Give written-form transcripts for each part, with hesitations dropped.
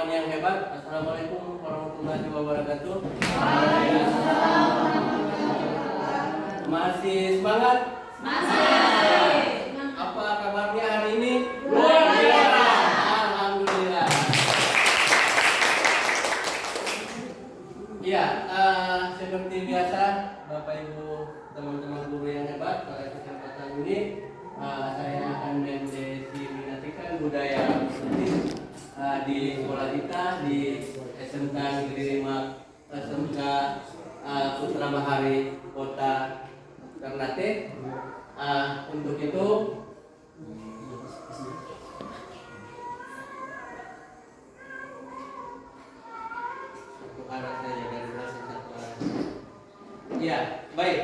yang hebat. Assalamualaikum warahmatullahi wabarakatuh. Masih semangat? Masih. Apa kabarnya hari ini? Luar biasa. Alhamdulillah. Ya, seperti biasa, Bapak Ibu, teman-teman guru yang hebat, pada kesempatan ini saya akan mendeskripsikan budaya di sekolah kita di SMK Negeri 5 SMK Putra Mahari Kota Ternate. Untuk itu satu arah saja dari belakang satu arah. Ya, baik.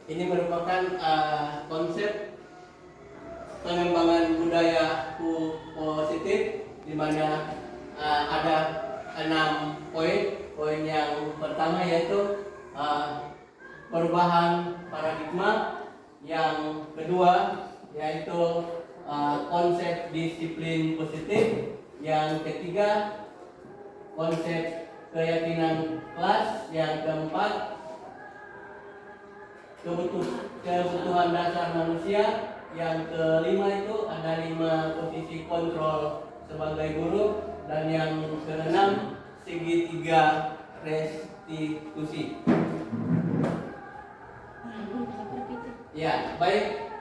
Ini merupakan konsep pengembangan budaya positif, di mana ada 6 poin. Poin yang pertama yaitu perubahan paradigma. Yang kedua yaitu konsep disiplin positif. Yang ketiga konsep keyakinan kelas. Yang keempat kebutuhan dasar manusia. Yang kelima itu ada 5 posisi kontrol sebagai guru, dan yang keenam segitiga restitusi. Ya, baik.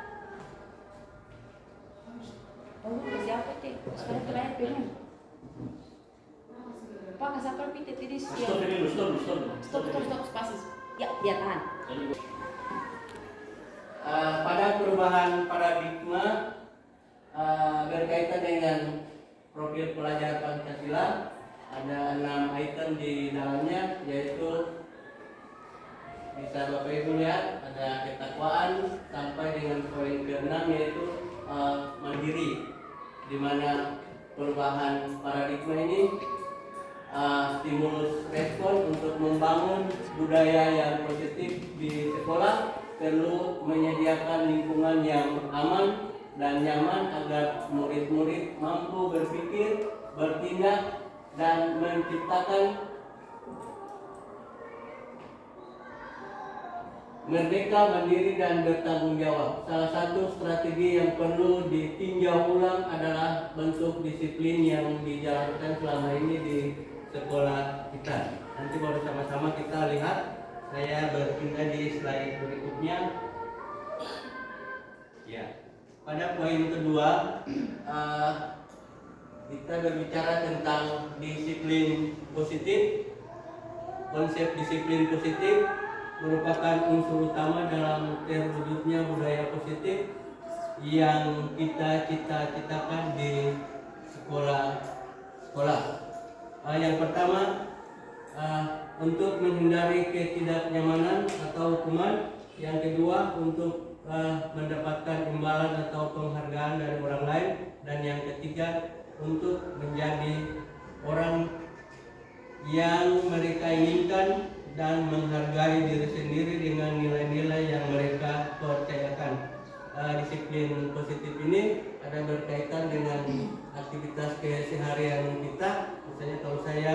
Siapa teh? Sekarang terakhir pengen. Pak kasar pite tadi siap. Stop spasi. Ya, biar tahan. Pada perubahan paradigma berkaitan dengan profil pelajar Pancasila, ada 6 item di dalamnya, yaitu bisa Bapak Ibu lihat ada ketakwaan sampai dengan poin ke-6 yaitu mandiri, di mana perubahan paradigma ini stimulus respon untuk membangun budaya yang positif di sekolah perlu menyediakan lingkungan yang aman dan nyaman agar murid-murid mampu berpikir, bertindak, dan menciptakan merdeka, mandiri, dan bertanggung jawab. Salah satu strategi yang perlu ditinjau ulang adalah bentuk disiplin yang dijalankan selama ini di sekolah kita. Nanti baru sama-sama kita lihat. Saya berpindah di slide berikutnya. Ya, pada poin kedua kita berbicara tentang disiplin positif. Konsep disiplin positif merupakan unsur utama dalam terwujudnya budaya positif yang kita cita-citakan di sekolah. Yang pertama, untuk menghindari ketidaknyamanan atau hukuman. Yang kedua, untuk mendapatkan imbalan atau penghargaan dari orang lain. Dan yang ketiga, untuk menjadi orang yang mereka inginkan dan menghargai diri sendiri dengan nilai-nilai yang mereka percayakan. Disiplin positif ini ada berkaitan dengan aktivitas keseharian kita. Misalnya kalau saya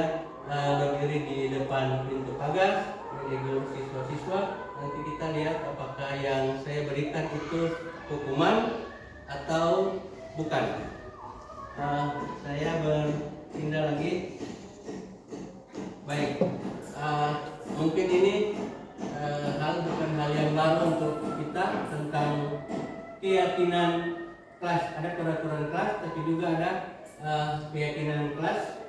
berdiri di depan pintu pagar menegur siswa-siswa, nanti kita lihat apakah yang saya berikan itu hukuman atau bukan. Saya berpindah lagi. Baik, mungkin ini bukan hal yang baru untuk kita tentang keyakinan kelas. Ada peraturan kelas, tapi juga ada keyakinan kelas.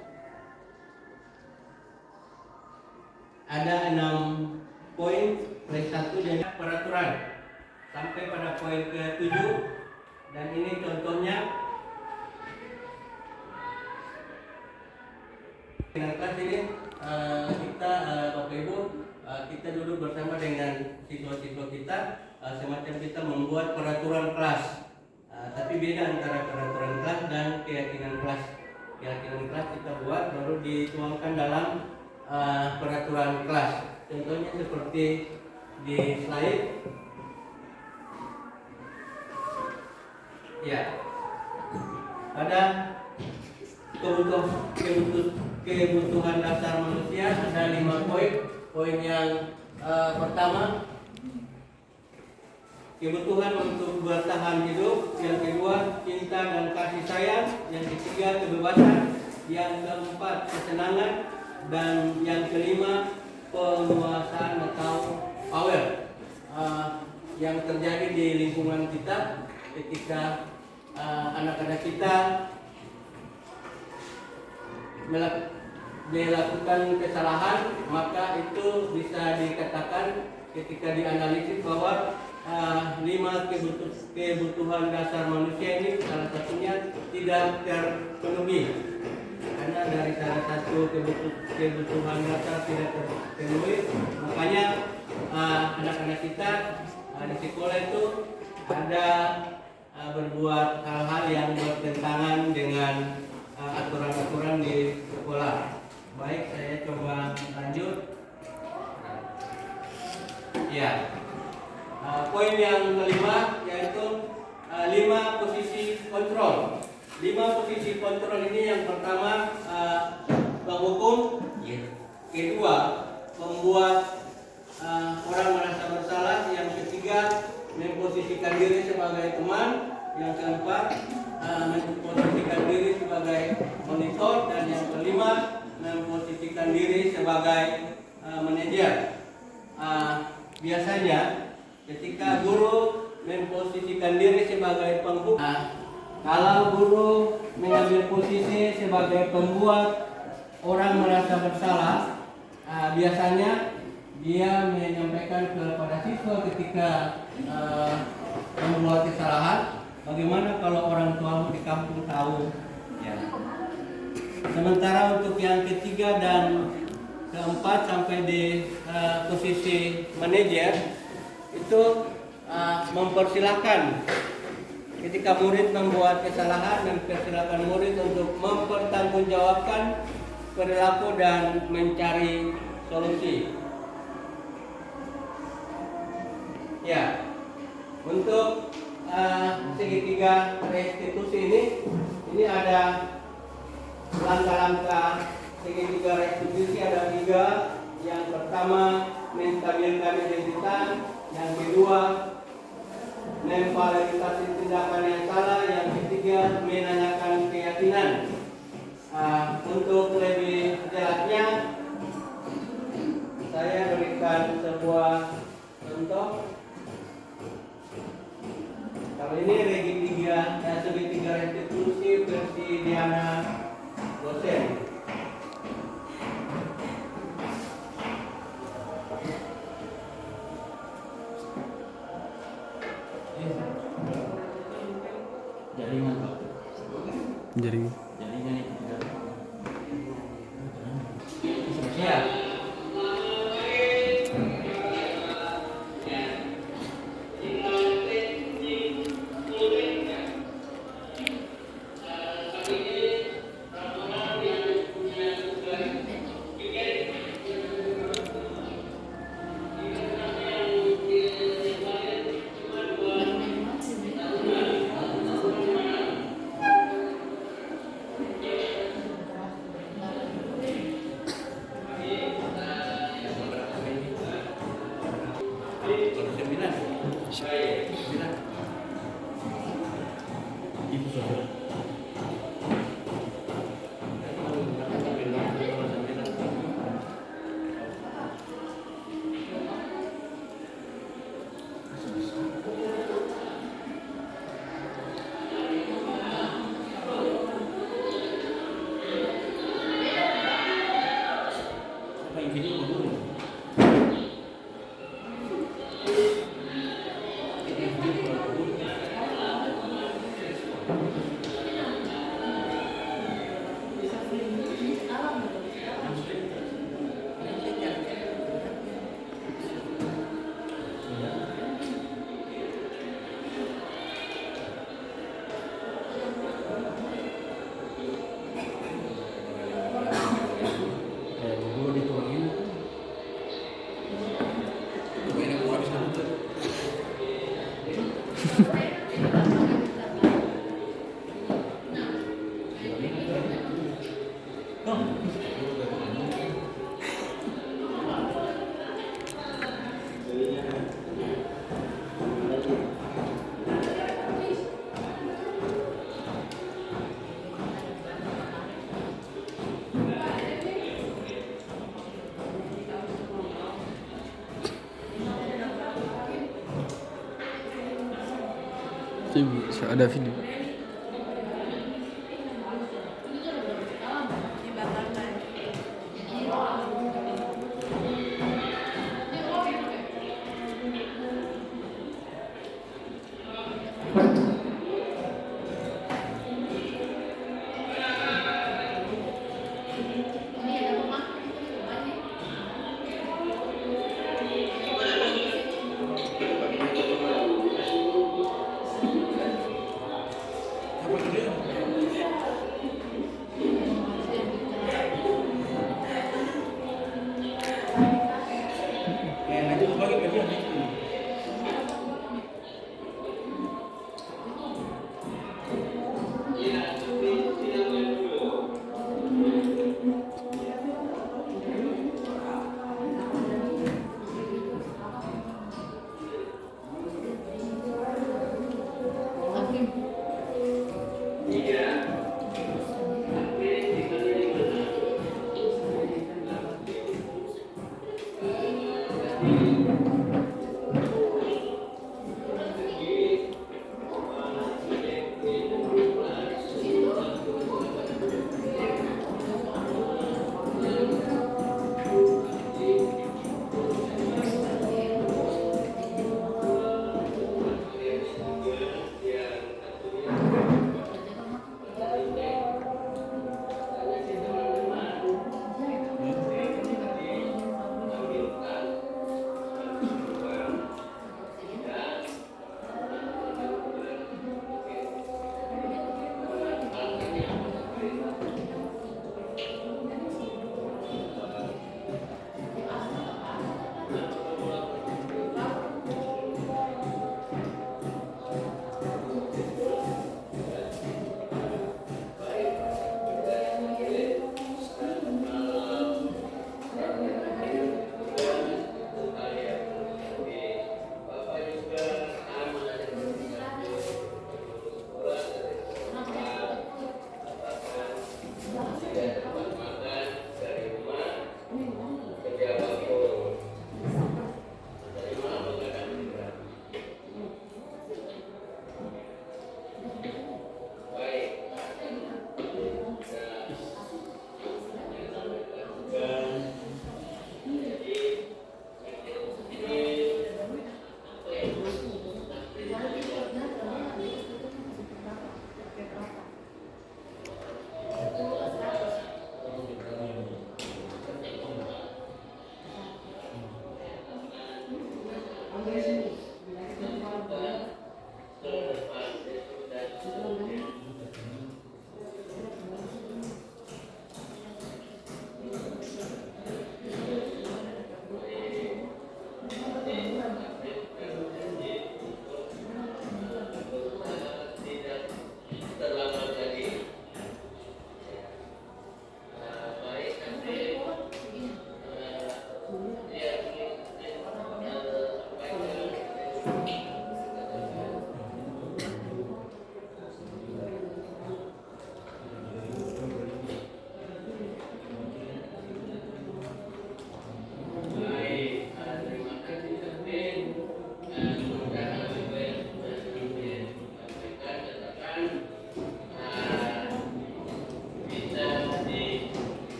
Ada 6 poin plus 1 jadi peraturan sampai pada poin ke-7, dan ini contohnya. Dengan kelas ini kita Bapak Ibu kita duduk bersama dengan siswa-siswa kita, semacam kita membuat peraturan kelas. Tapi beda antara peraturan kelas dan keyakinan kelas. Keyakinan kelas kita buat baru dituangkan dalam peraturan kelas. Contohnya seperti di slide. Ya. ada kebutuhan dasar manusia, ada 5 poin. Poin yang pertama, kebutuhan untuk bertahan hidup. Yang kedua, cinta dan kasih sayang. Yang ketiga, kebebasan. Yang keempat, kesenangan. Dan yang kelima, penguasaan atau power yang terjadi di lingkungan kita ketika anak-anak kita melakukan kesalahan, maka itu bisa dikatakan ketika dianalisis bahwa 5 kebutuhan dasar manusia ini salah satunya tidak terpenuhi. Karena dari salah satu kebutuhan dasar tidak terpenuhi, makanya anak-anak kita di sekolah itu ada berbuat hal-hal yang bertentangan dengan aturan-aturan di sekolah. Baik, saya coba lanjut. Ya, poin yang kelima yaitu 5 posisi kontrol. 5 posisi kontrol ini yang pertama penghukum, kedua membuat orang merasa bersalah, yang ketiga memposisikan diri sebagai teman, yang keempat memposisikan diri sebagai monitor, dan yang kelima memposisikan diri sebagai manajer. Biasanya ketika guru memposisikan diri sebagai penghukum, kalau guru mengambil posisi sebagai pembuat orang merasa bersalah, biasanya dia menyampaikan kepada siswa ketika membuat kesalahan, bagaimana kalau orang tua di kampung tahu? Ya. Sementara untuk yang ketiga dan keempat sampai di posisi manajer itu mempersilahkan ketika murid membuat kesalahan, dan persilakan murid untuk mempertanggungjawabkan perilaku dan mencari solusi. Ya, untuk segitiga restitusi ini ada langkah-langkah segitiga restitusi, ada 3. Yang pertama, menstabilkan identitas. Yang kedua, memvalidasi tindakan yang salah. Yang ketiga, menanyakan keyakinan. Untuk lebih jelasnya, saya berikan sebuah contoh. Kalau ini segitiga restitusi versi Diana dosen. Jaringan Pak. Jaringan itu tidak. Ya. ada video.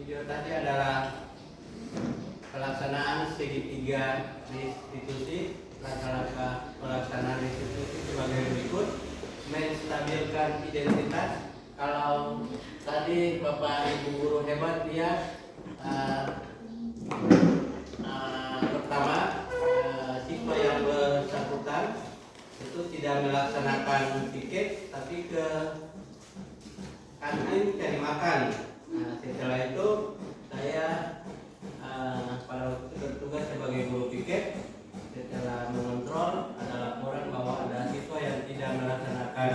video tadi adalah pelaksanaan segitiga restitusi. Langkah-langkah pelaksanaan restitusi sebagai berikut: menstabilkan identitas. Kalau tadi Bapak Ibu guru hebat dia pertama siswa yang bersangkutan itu tidak melaksanakan piket tapi ke kantin cari makan. Setelah itu saya pada waktu bertugas sebagai guru piket, setelah mengontrol ada laporan bahwa ada siswa yang tidak melaksanakan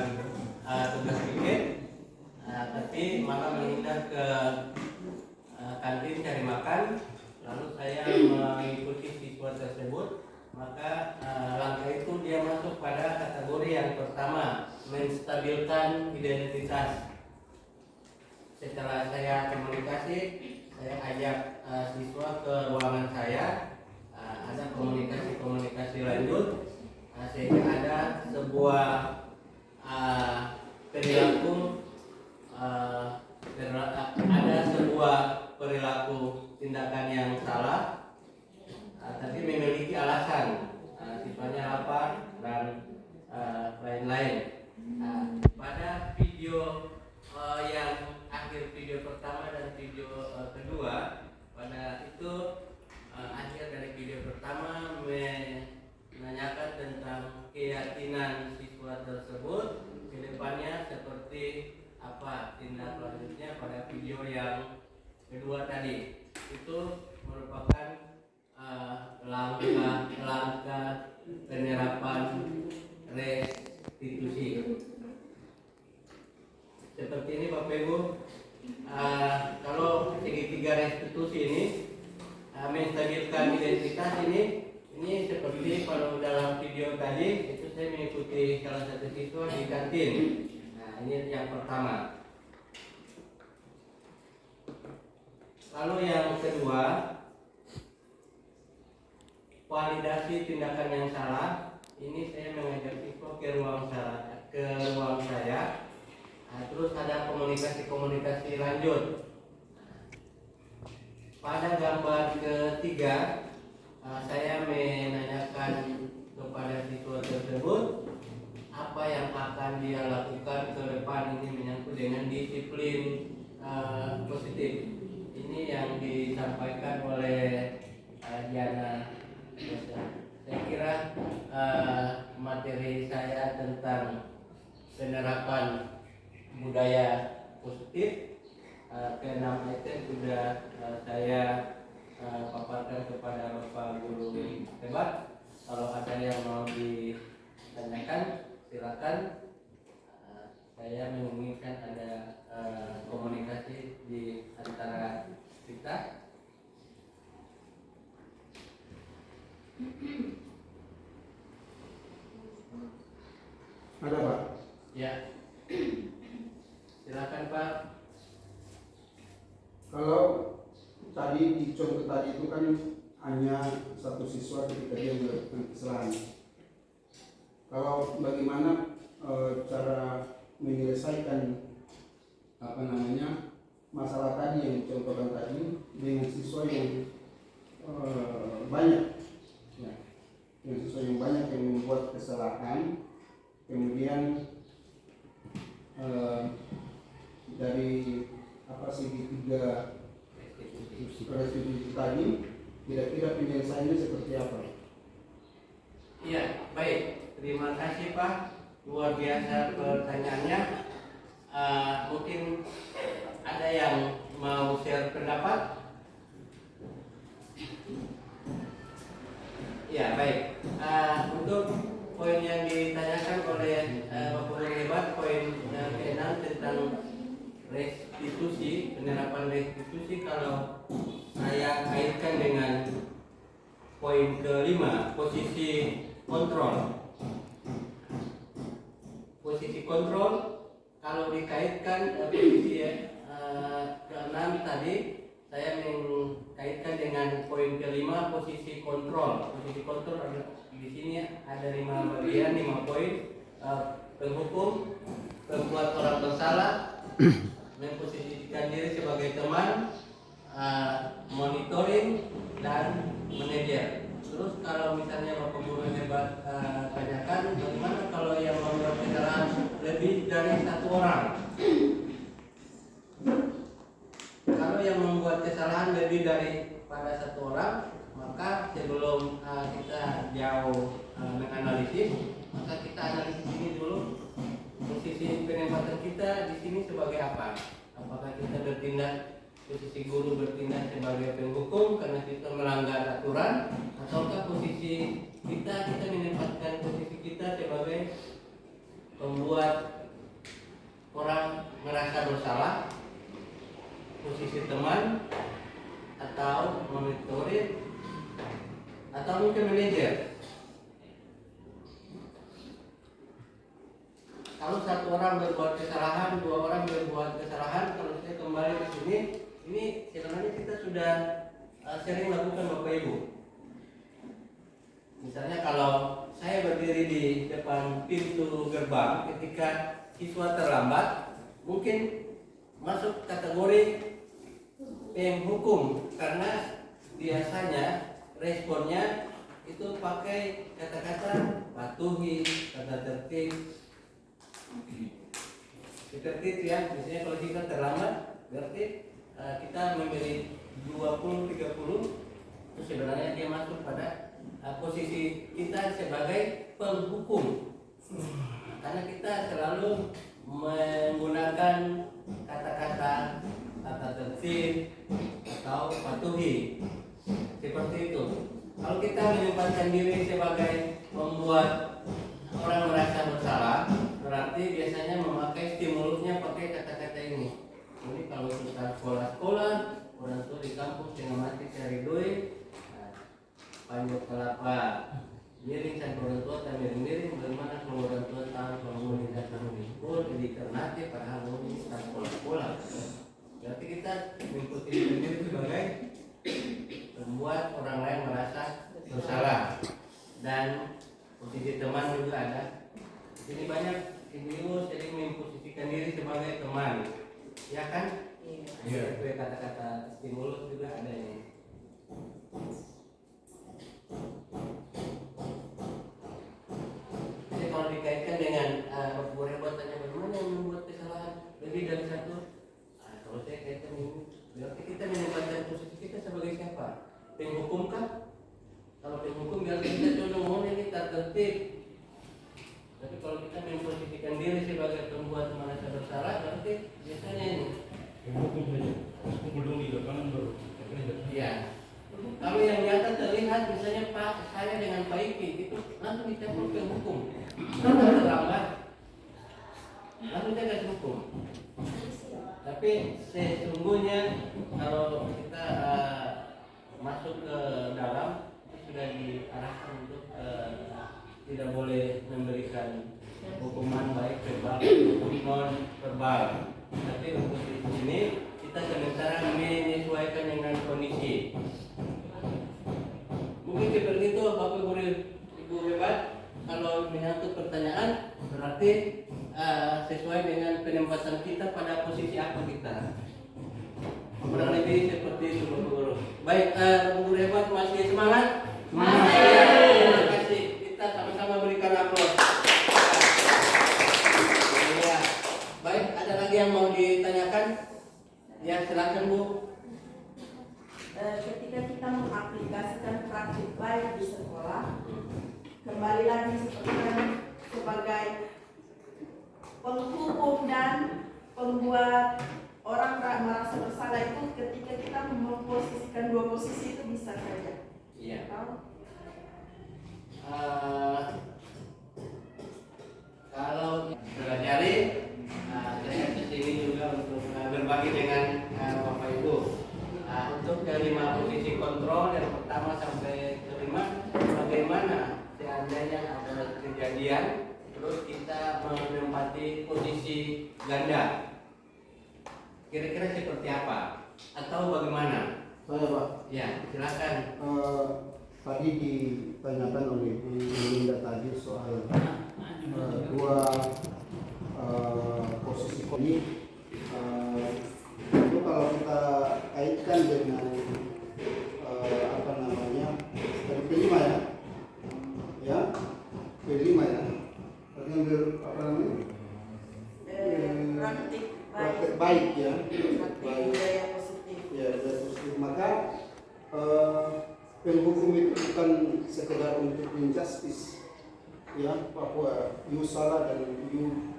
tugas piket, tapi malah menghindar ke kantin cari makan. Lalu saya mengikuti siswa tersebut, maka langkah itu dia masuk pada kategori yang pertama, menstabilkan identitas. Setelah saya komunikasi, saya ajak siswa ke ruangan saya, ada komunikasi lanjut, sehingga ada sebuah perilaku tindakan yang salah, tapi memiliki alasan, siswanya lapar dan lain-lain. Pada video yang akhir video pertama dan video kedua, pada itu akhir dari video pertama menanyakan tentang keyakinan siswa tersebut ke depannya seperti apa tindak lanjutnya. Pada video yang kedua tadi itu merupakan langkah penyerapan restitusi. Seperti ini Bapak Ibu, kalau segitiga restitusi ini menstabilkan identitas ini seperti kalau dalam video tadi itu saya mengikuti salah satu siswa di kantin. Nah, ini yang pertama. Lalu yang kedua, validasi tindakan yang salah. Ini saya mengajak siswa ke ruang saya. Terus ada komunikasi lanjut. Pada gambar ketiga, saya menanyakan kepada siswa tersebut apa yang akan dia lakukan ke depan. Ini menyangkut dengan disiplin positif. Ini yang disampaikan oleh Diana. Saya kira materi saya tentang penerapan budaya positif ke-6 item sudah saya paparkan kepada Bapak Guru hebat. Kalau ada yang mau ditanyakan silakan. Saya menginginkan ada komunikasi di antara kita. Ada Pak? Ya. Silakan Pak. Kalau tadi di contoh tadi itu kan hanya satu siswa ketika dia melakukan kesalahan. Kalau bagaimana cara menyelesaikan masalah tadi yang dicontohkan tadi dengan siswa yang banyak, ya, dengan siswa yang banyak yang membuat kesalahan, kemudian dari segitiga restitusi tadi, kira-kira penyelesaiannya seperti apa? Iya, baik. Terima kasih Pak. Luar biasa pertanyaannya. Mungkin ada yang mau share pendapat? Ya, baik. Untuk poin yang ditanyakan oleh Bapak Guru hebat, poin ke-6 tentang restitusi, penerapan restitusi, kalau saya kaitkan dengan poin ke-5, posisi kontrol. Posisi kontrol kalau dikaitkan posisi ke-6 tadi, saya mengkaitkan dengan poin ke-5, posisi kontrol. Posisi kontrol di sini ada 5 bagian, 5 poin. Penghukum, pembuat orang bersalah, memposisikan diri sebagai teman, monitoring dan manajer. Terus kalau misalnya Bapak Guru hebat tanyakan bagaimana kalau yang membuat kesalahan lebih dari 1 orang. Kalau yang membuat kesalahan lebih daripada 1 orang, maka sebelum kita jauh menganalisis, maka kita analisis ini dulu posisi penempatan kita di sini sebagai apa? Apakah kita bertindak, posisi guru bertindak sebagai penghukum karena kita melanggar aturan, ataukah posisi kita menempatkan posisi kita sebagai pembuat orang merasa bersalah, posisi teman, atau monitoring, atau mungkin manajer. Kalau 1 orang berbuat kesalahan, 2 orang berbuat kesalahan, kalau saya kembali ke sini, ini sebenarnya kita sudah sering lakukan Bapak Ibu. Misalnya kalau saya berdiri di depan pintu gerbang ketika siswa terlambat, mungkin masuk kategori penghukum karena biasanya responnya itu pakai kata-kata patuhi, kata tertib, seperti itu ya. Misalnya kalau kita terlambat berarti kita memilih 20-30, itu sebenarnya dia masuk pada posisi kita sebagai penghukum, karena kita selalu menggunakan kata-kata tertib atau patuhi seperti itu. Kalau kita menempatkan diri sebagai membuat orang merasa bersalah, berarti biasanya memakai stimulusnya pakai kata-kata ini. Jadi kalau kita sekolah-sekolah, orang tua di kampung setengah mati cari duit, panjat kelapa, miring dan orang tua tak miring-miring. Bagaimana kalau orang tua tahu kalau mau tidak mengumpul, jadi ternate padahal mau ini sekolah-sekolah. Berarti kita mengikuti diri sebagai membuat orang lain merasa bersalah. Dan posisi teman juga ada. Ini banyak individu sering memposisikan diri sebagai teman, ya kan? Iya. Kata-kata stimulus juga ada ini. Jadi kalau dikaitkan dengan guru hebat tanya bagaimana yang membuat kesalahan lebih dari 1, kalau saya kaitkan ini, berarti kita menempatkan posisi kita sebagai siapa? Penghukum kah? Kalau penghukum berarti kita condong ini tak tertib. Tapi kalau kita memposisikan diri sebagai pembuat merasa bersalah, berarti biasanya ini Penghukum saja, hukum di lapangan baru. iya. Kalau yang nyata terlihat misalnya Pak saya dengan Pak Iki itu langsung dicabut penghukum. Karena terlambat, langsung dia kasih hukum. Tapi sesungguhnya kalau kita masuk ke dalam sudah diarahkan untuk tidak boleh memberikan hukuman baik verbal maupun non verbal. Tapi untuk di sini kita sementara menyesuaikan dengan kondisi. Mungkin seperti itu Bapak Guru Ibu hebat. Kalau menyangkut pertanyaan berarti sesuai dengan penempatan kita pada posisi apa kita. Kurang lebih seperti itu Bapak Guru. Baik, Bapak Guru hebat masih semangat? Semangat. Terima kasih. Kita sama-sama berikan aplaus. Ya. Baik, ada lagi yang mau ditanyakan? Ya, silakan Bu. Ketika kita mengaplikasikan praktik baik di sekolah, kembali lagi sebagai penghukum dan pembuat orang merasa bersalah itu, ketika kita memposisikan 2 posisi itu bisa saja. Iya. Kalau pelajari, saya kesini juga untuk berbagi dengan Bapak Ibu. Untuk dari 5 posisi kontrol yang pertama sampai kelima, bagaimana seandainya ada kejadian terus kita menempati posisi ganda, kira-kira seperti apa atau bagaimana? Saya Pak, Ya, silakan. tadi ditanyakan oleh Bu Linda tadi soal 2 posisi ini. Itu kalau kita kaitkan dengan apa namanya? Praktik Praktek baik ya. praktik Baik. budaya positif. Ya, budaya positif. Maka penghukum itu bukan sekedar untuk injustice, ya, bahwa you salah dan you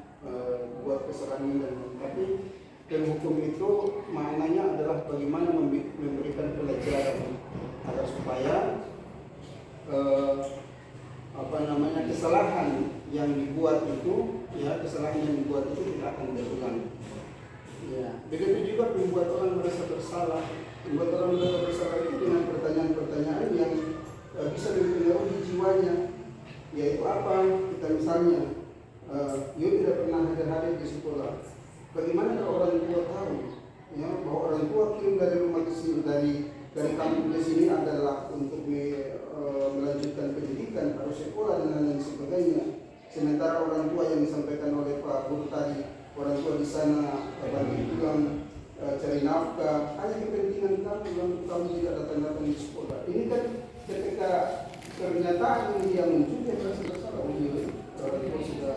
buat kesalahan dan tapi penghukum itu maknanya adalah bagaimana memberikan pelajaran agar supaya kesalahan yang dibuat itu, ya, kesalahan yang dibuat itu tidak akan berulang. Ya, begitu juga membuat orang merasa bersalah. Membuat orang merasa bersalah itu dengan pertanyaan-pertanyaan yang bisa mempengaruhi jiwanya. Yaitu apa? Kita misalnya, you tidak pernah hadir di sekolah. Bagaimana kalau orang tua tahu, ya, bahwa orang tua kirim dari rumah ke sini, dari kampung ke sini adalah untuk melanjutkan pendidikan, harus sekolah dan lain sebagainya. Sementara orang tua yang disampaikan oleh Pak Guru tadi, orang tua di sana bantu pulang, cari nafkah, hanya kepentingan kamu tidak datang di sekolah. Ini kan ketika pernyataan ini dia muncul, dia merasa bersalah. Orang tua sudah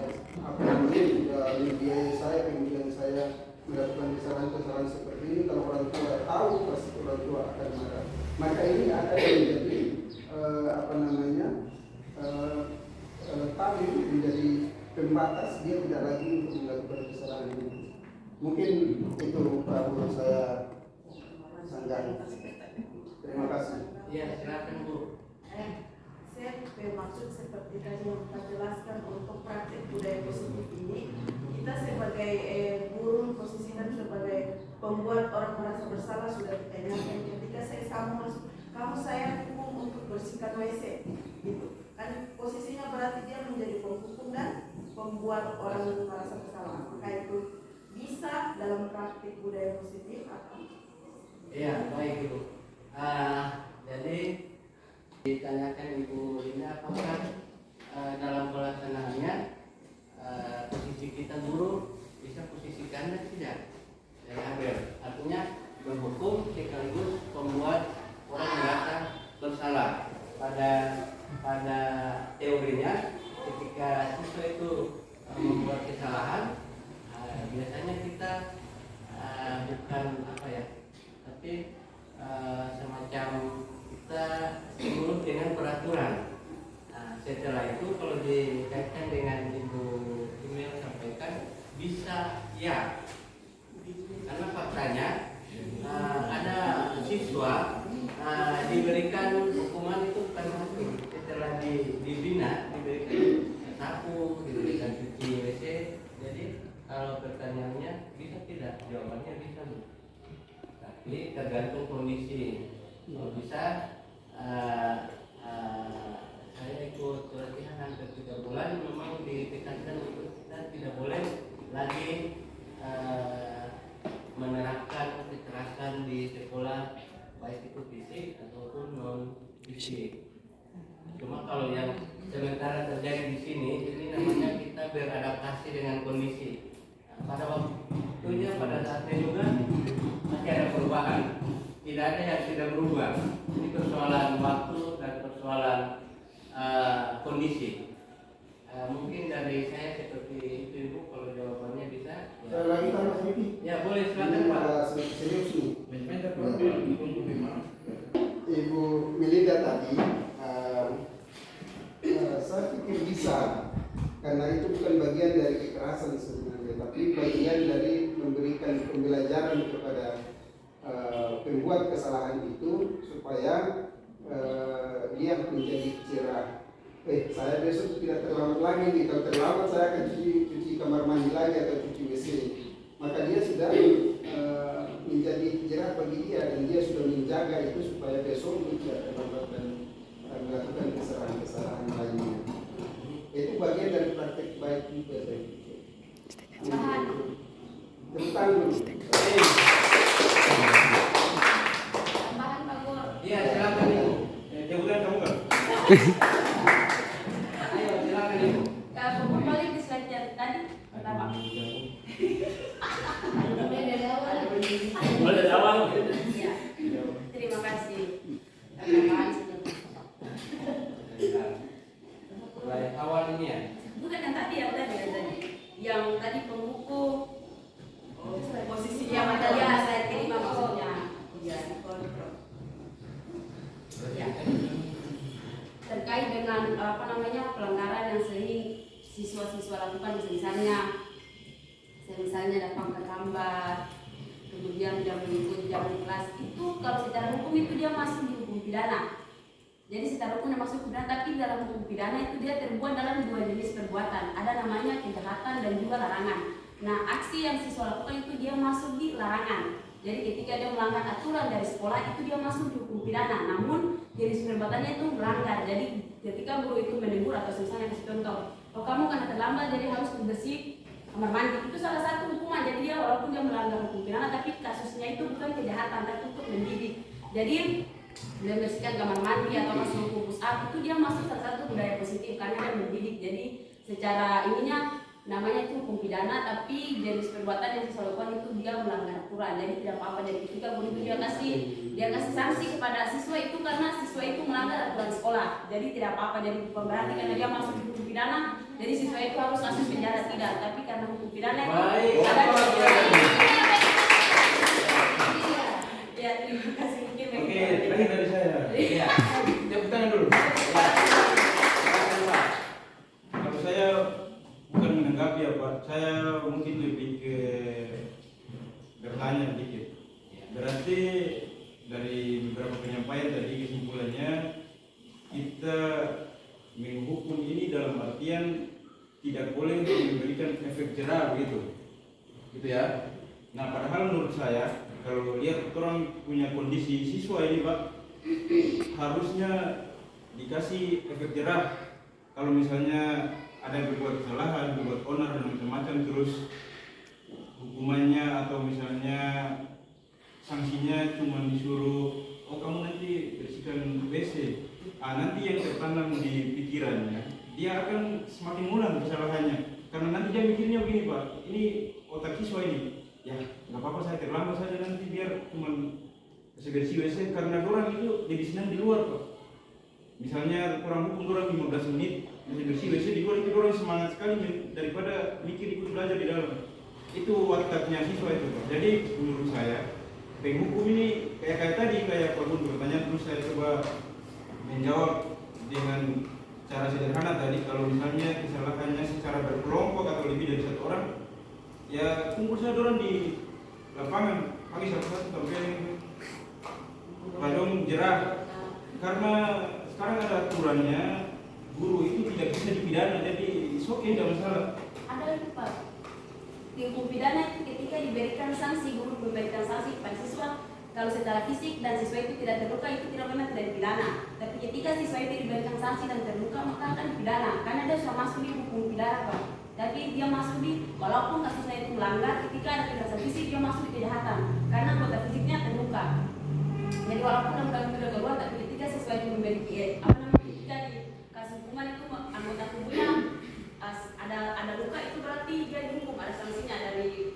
membiayai saya, kemudian saya melakukan kesalahan seperti ini. Kalau orang tua tahu, pasti orang tua akan marah. Maka ini akan menjadi tadi menjadi pembatas, dia tidak lagi untuk melakukan kesalahan ini. Mungkin itu Pak Guru saya sanggah. Terima kasih. Iya, silakan Bu. Saya bermaksud seperti tadi yang kita jelaskan, untuk praktik budaya positif ini kita sebagai guru posisikan sebagai pembuat orang merasa bersalah. Sudah ditanyakan ketika kamu saya hukum untuk bersihkan WC, gitu kan, posisinya berarti dia menjadi penghukum dan pembuat orang merasa bersalah. Maka itu bisa dalam praktik budaya positif atau? Iya, baik Ibu. Jadi ditanyakan Ibu ini apakah dalam pelaksanaannya posisi kita guru bisa posisikan dan tidak? Artinya menghukum sekaligus membuat orang merasa bersalah. Pada teorinya, ketika siswa itu membuat kesalahan, biasanya kita bukan tapi semacam kita urut dengan peraturan. Setelah itu kalau dikaitkan dengan Ibu email sampaikan, bisa ya, karena faktanya ada siswa diberikan hukuman itu bukan satu, setelah dibina diberikan sapu, diberikan cuci WC. Jadi kalau pertanyaannya bisa tidak, jawabannya bisa Bu. Tapi tergantung kondisi. Kalau bisa saya ikut pelatihan hampir 3 bulan, memang ditekankan untuk kita tidak boleh lagi menerapkan kekerasan di sekolah, baik itu fisik ataupun non fisik. Cuma kalau yang sementara terjadi di sini, ini namanya kita beradaptasi dengan kondisi. Pada waktunya, pada saatnya juga masih ada perubahan. Tidak ada yang tidak berubah. Ini persoalan waktu dan persoalan kondisi. Mungkin dari saya seperti itu Ibu, kalau jawabannya bisa. Saya lagi tambah sedikit. Ya boleh, silakan Pak. Serius nih. Ibu Melinda tadi, saya pikir bisa, karena itu bukan bagian dari kekerasan sebenarnya, tapi bagian dari memberikan pembelajaran kepada pembuat kesalahan itu supaya dia menjadi cerah. Saya besok tidak terlambat lagi nih. Kalau terlambat saya akan cuci kamar mandi lagi atau cuci WC. Maka dia sudah menjadi jerah bagi dia, dan dia sudah menjaga itu supaya besok tidak terlambat dan melakukan kesalahan-kesalahan lainnya. Itu bagian dari praktek baik juga saya pikir. Tentang Tambahan Pak Guru. Iya, silakan Ibu. Kemudian kamu kan? Ayo silakan Ibu. Kembali di slide yang tadi pertama. Mulai dari awal. Mulai dari awal. Iya. Terima kasih. Tambahan Mulai awal ini ya. bukan yang tadi ya, udah lakukan misalnya datang ke gambar, kemudian jam kelas itu kalau secara hukum itu dia masuk di hukum pidana. Jadi secara hukum dia masuk pidana, tapi dalam hukum pidana itu dia terbuat dalam 2 jenis perbuatan. Ada namanya kejahatan dan juga larangan. Nah, aksi yang siswa lakukan itu dia masuk di larangan. Jadi ketika dia melanggar aturan dari sekolah itu dia masuk di hukum pidana. Namun jenis perbuatannya itu melanggar. Jadi ketika guru itu menegur atau misalnya kasih contoh, oh kamu karena terlambat jadi harus bersih kamar mandi, itu salah satu hukuman. Jadi dia walaupun dia melanggar hukum pidana, tapi kasusnya itu bukan kejahatan, tapi untuk mendidik. Jadi dia bersihkan kamar mandi atau masuk push up, itu dia masuk salah satu budaya positif karena dia mendidik. Jadi secara ininya namanya itu hukum pidana, tapi jenis perbuatan yang siswa lakukan itu dia melanggar aturan. Jadi tidak apa-apa. Jadi ketika guru itu dia kasih sanksi kepada siswa itu karena siswa itu melanggar aturan sekolah. Jadi tidak apa-apa. Jadi bukan berarti karena dia masuk di hukum pidana, jadi siswa itu harus masuk penjara, tidak. Tapi karena hukum pidana itu ada. Ya, terima kasih. Oke, terakhir dari saya. Iya. Tepuk tangan dulu. Kalau saya bukan menanggapi ya Pak, saya mungkin lebih ke bertanya sedikit. Berarti dari beberapa penyampaian tadi kesimpulannya kita menghukum ini dalam artian tidak boleh memberikan efek jerah begitu, gitu ya. Nah, padahal menurut saya kalau lihat orang punya kondisi siswa ini Pak, harusnya dikasih efek jerah. Kalau misalnya ada yang berbuat kesalahan, berbuat onar dan macam-macam, terus hukumannya atau misalnya sanksinya cuma disuruh, oh kamu nanti bersihkan WC, nanti yang tertanam di pikirannya dia akan semakin ngulang kesalahannya, karena nanti dia mikirnya begini Pak, ini otak siswa ini, ya nggak apa-apa saya terlambat saja nanti biar cuma bersih WC, karena orang itu jadi senang di luar Pak. Misalnya kurang hukum orang 15 menit bersih WC di luar, itu orang semangat sekali daripada mikir ikut belajar di dalam. Itu wataknya siswa itu Pak. Jadi menurut saya penghukum ini kayak tadi kayak Pak Gun bertanya, terus saya coba menjawab dengan cara sederhana tadi. Kalau misalnya kesalahannya secara berkelompok atau lebih dari 1 orang, ya kumpul saja orang di lapangan, pagi satu-satu sampai padong jerah. Karena sekarang ada aturannya, guru itu tidak bisa dipidana, jadi oke, tidak masalah. Ada itu Pak. Di hukum pidana itu ketika diberikan sanksi, guru memberikan sanksi kepada siswa, kalau secara fisik dan siswa itu tidak terluka, itu tidak benar, tidak dipidana. Tapi ketika siswa itu diberikan sanksi dan terluka, maka akan dipidana, karena dia sudah masuk di hukum pidana Pak. Tapi dia masuk di, walaupun kasusnya itu melanggar, ketika ada kekerasan fisik dia masuk di kejahatan, karena anggota fisiknya terluka. Jadi walaupun undang-undang itu keluar, tapi ketika siswa itu memiliki ketika dikasih hukuman itu anggota tubuhnya ada luka, itu berarti dia dihukum, ada sanksinya dari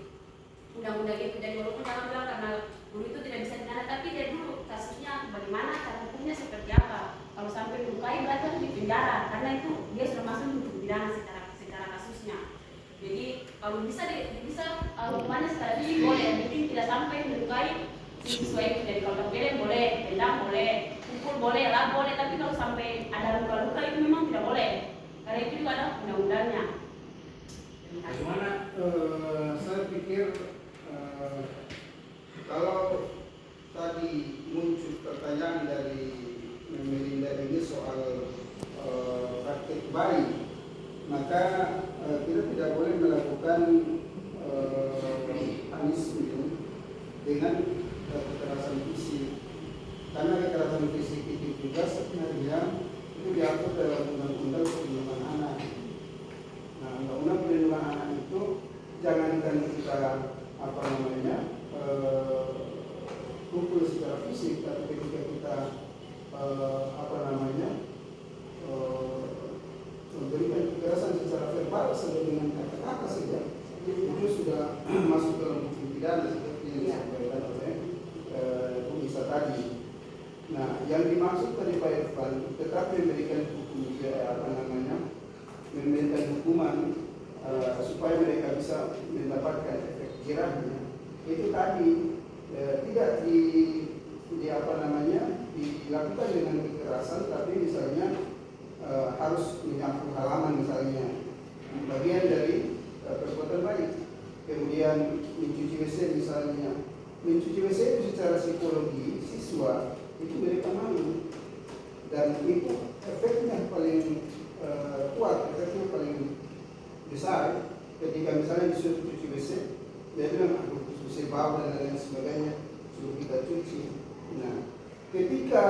undang-undang itu. Jadi walaupun jangan bilang karena guru itu tidak bisa dipidana, tapi dia dulu kasusnya bagaimana, cara hukumnya seperti apa. Kalau sampai melukai berarti harus dipenjara, karena itu dia sudah masuk di hukum pidana secara kasusnya. Jadi kalau bisa hukumannya secara fisik boleh, yang penting tidak sampai melukai siswa itu. Jadi kalau terbeleng boleh, tendang boleh, pukul boleh, lah boleh, tapi kalau sampai ada luka-luka itu memang tidak boleh, karena itu juga ada undang-undangnya. Bagaimana? Saya pikir kalau tadi muncul pertanyaan dari Melinda ini soal praktik bayi, maka kita tidak boleh melakukan punishment dengan kekerasan fisik, karena kekerasan fisik itu juga sebenarnya itu diatur dalam undang-undang perlindungan anak. Nah, undang-undang perlindungan anak itu jangankan kita pukul secara fisik, tapi ketika kita memberikan kekerasan secara verbal saja dengan kata-kata saja, itu sudah masuk dalam hukum pidana seperti yang disampaikan oleh Komisa tadi. Nah, yang dimaksud tadi Pak Irfan tetap memberikan memberikan hukuman supaya mereka bisa mendapatkan efek jerahnya. Itu tadi tidak dilakukan dengan kekerasan, tapi misalnya harus menyapu halaman misalnya, bagian dari perbuatan baik. Kemudian mencuci WC misalnya, mencuci WC itu secara psikologi siswa itu mereka malu, dan itu efeknya paling kuat, efeknya paling besar ketika misalnya disuruh cuci WC, dia bilang aku WC bau dan lain sebagainya, suruh kita cuci. Nah, ketika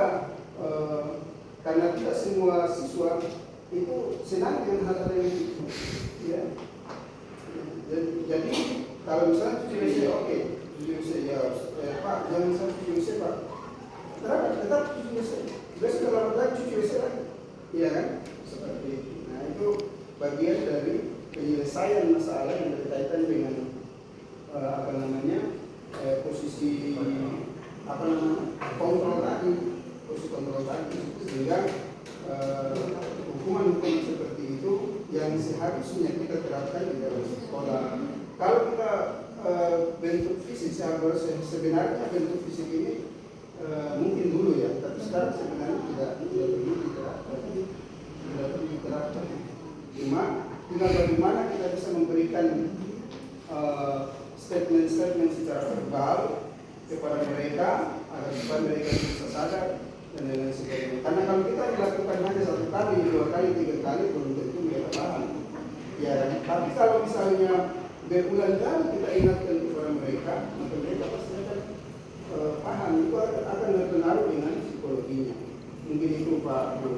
karena tidak semua siswa itu senang dengan hal-hal yang itu, ya. Jadi kalau misalnya cuci WC, oke, cuci WC ya, Pak, jangan sampai cuci WC Pak. Tetap cuci WC. Besok kalau lagi cuci WC lagi, iya kan? Seperti itu. Nah itu bagian dari penyelesaian masalah yang berkaitan dengan posisi kontrol tadi, posisi kontrol tadi, sehingga hukuman-hukuman seperti itu yang seharusnya kita terapkan di dalam sekolah. Kalau kita bentuk fisik, sebenarnya bentuk fisik ini mungkin dulu ya, tapi sekarang sebenarnya tidak perlu diterapkan. Cuma tinggal bagaimana kita bisa memberikan statement-statement secara verbal kepada mereka agar supaya mereka bisa sadar dan lain sebagainya. Karena kalau kita melakukan hanya 1 kali, 2 kali, 3 kali belum tentu mereka paham. Ya, tapi kalau misalnya berulang-kali kita ingatkan kepada mereka, maka mereka pasti akan paham. Itu akan berpengaruh dengan psikologinya. Mungkin itu Pak Bu.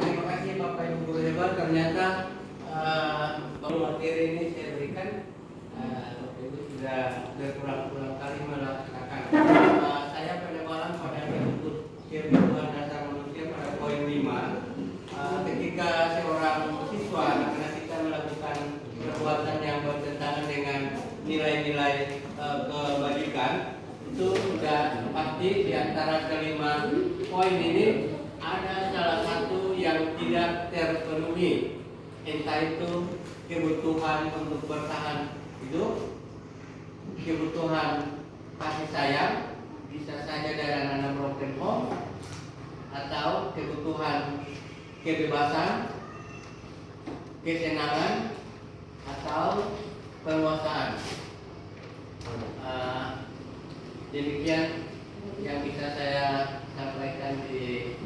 Terima kasih Bapak Ibu Guru hebat. Ternyata materi ini saya berikan, Bapak Ibu sudah berulang-ulang kali melaksanakan. Saya penebalan pada menyebut kebutuhan dasar manusia pada poin 5. Ketika seorang siswa karena kita melakukan perbuatan yang bertentangan dengan nilai-nilai kebajikan, itu sudah pasti di antara kelima poin ini ada salah satu yang tidak terpenuhi, entah itu kebutuhan untuk bertahan hidup, kebutuhan kasih sayang, bisa saja dari anak broken home, atau kebutuhan kebebasan, kesenangan, atau penguasaan. Demikian yang bisa saya sampaikan di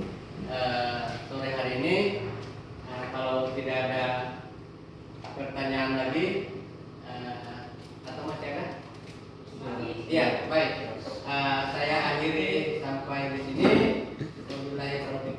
sore hari ini. Kalau tidak ada pertanyaan lagi, atau masih ada? Ya, baik. Saya akhiri sampai di sini. Wabillahi taufiq